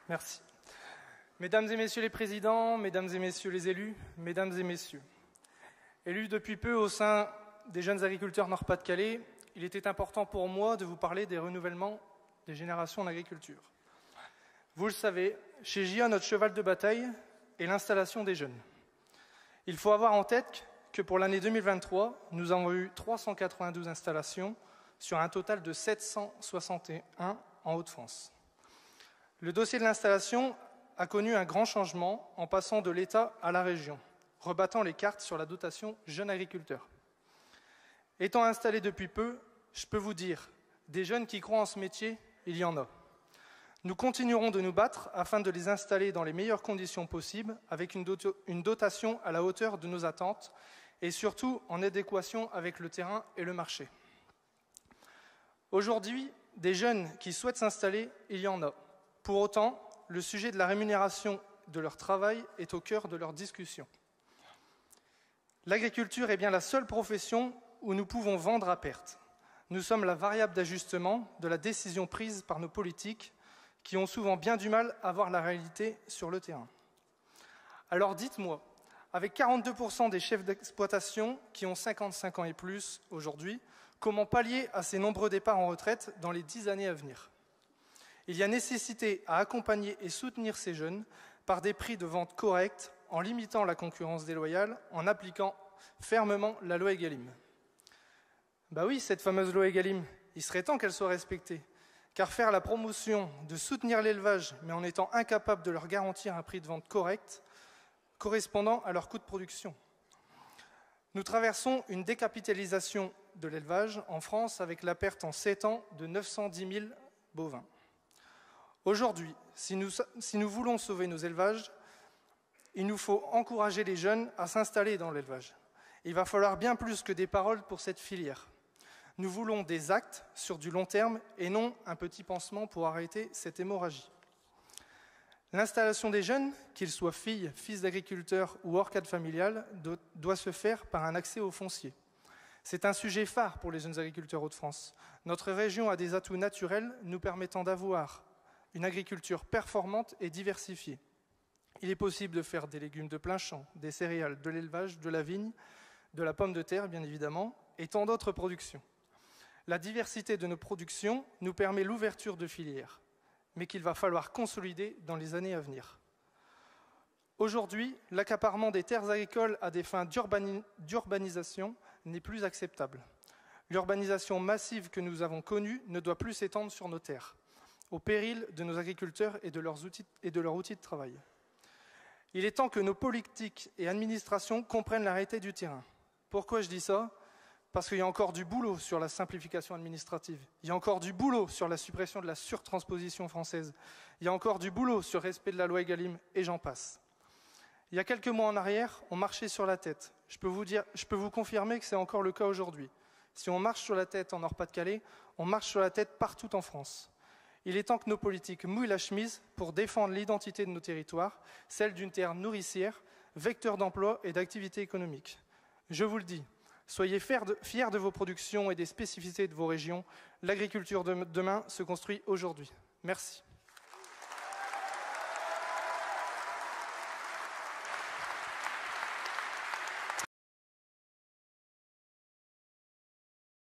Merci. Mesdames et messieurs les présidents, mesdames et messieurs les élus, mesdames et messieurs. Élu depuis peu au sein des jeunes agriculteurs Nord-Pas-de-Calais, il était important pour moi de vous parler des renouvellements des générations en agriculture. Vous le savez, chez JA, notre cheval de bataille est l'installation des jeunes. Il faut avoir en tête que pour l'année 2023, nous avons eu 392 installations sur un total de 761 en Hauts-de-France. Le dossier de l'installation a connu un grand changement en passant de l'État à la région, rebattant les cartes sur la dotation jeunes agriculteurs. Étant installé depuis peu, je peux vous dire, des jeunes qui croient en ce métier, il y en a. Nous continuerons de nous battre afin de les installer dans les meilleures conditions possibles, avec une dotation à la hauteur de nos attentes et surtout en adéquation avec le terrain et le marché. Aujourd'hui, des jeunes qui souhaitent s'installer, il y en a. Pour autant, le sujet de la rémunération de leur travail est au cœur de leur discussion. L'agriculture est bien la seule profession où nous pouvons vendre à perte. Nous sommes la variable d'ajustement de la décision prise par nos politiques qui ont souvent bien du mal à voir la réalité sur le terrain. Alors dites-moi, avec 42% des chefs d'exploitation qui ont 55 ans et plus aujourd'hui, comment pallier à ces nombreux départs en retraite dans les 10 années à venir ? Il y a nécessité à accompagner et soutenir ces jeunes par des prix de vente corrects, en limitant la concurrence déloyale, en appliquant fermement la loi Egalim. Bah oui, cette fameuse loi Egalim, il serait temps qu'elle soit respectée, car faire la promotion de soutenir l'élevage, mais en étant incapable de leur garantir un prix de vente correct, correspondant à leur coût de production. Nous traversons une décapitalisation de l'élevage en France avec la perte en 7 ans de 910 000 bovins. Aujourd'hui, si nous voulons sauver nos élevages, il nous faut encourager les jeunes à s'installer dans l'élevage. Il va falloir bien plus que des paroles pour cette filière. Nous voulons des actes sur du long terme et non un petit pansement pour arrêter cette hémorragie. L'installation des jeunes, qu'ils soient filles, fils d'agriculteurs ou hors cadre familial, doit se faire par un accès au foncier. C'est un sujet phare pour les jeunes agriculteurs Hauts-de-France. Notre région a des atouts naturels nous permettant d'avoir une agriculture performante et diversifiée. Il est possible de faire des légumes de plein champ, des céréales, de l'élevage, de la vigne, de la pomme de terre, bien évidemment, et tant d'autres productions. La diversité de nos productions nous permet l'ouverture de filières, mais qu'il va falloir consolider dans les années à venir. Aujourd'hui, l'accaparement des terres agricoles à des fins d'urbanisation n'est plus acceptable. L'urbanisation massive que nous avons connue ne doit plus s'étendre sur nos terres, au péril de nos agriculteurs et de leurs outils de travail. Il est temps que nos politiques et administrations comprennent la réalité du terrain. Pourquoi je dis ça ? Parce qu'il y a encore du boulot sur la simplification administrative. Il y a encore du boulot sur la suppression de la surtransposition française. Il y a encore du boulot sur le respect de la loi Egalim, et j'en passe. Il y a quelques mois en arrière, on marchait sur la tête. Je peux vous confirmer que c'est encore le cas aujourd'hui. Si on marche sur la tête en Nord-Pas-de-Calais, on marche sur la tête partout en France. Il est temps que nos politiques mouillent la chemise pour défendre l'identité de nos territoires, celle d'une terre nourricière, vecteur d'emploi et d'activité économique. Je vous le dis, soyez fiers de vos productions et des spécificités de vos régions. L'agriculture de demain se construit aujourd'hui. Merci.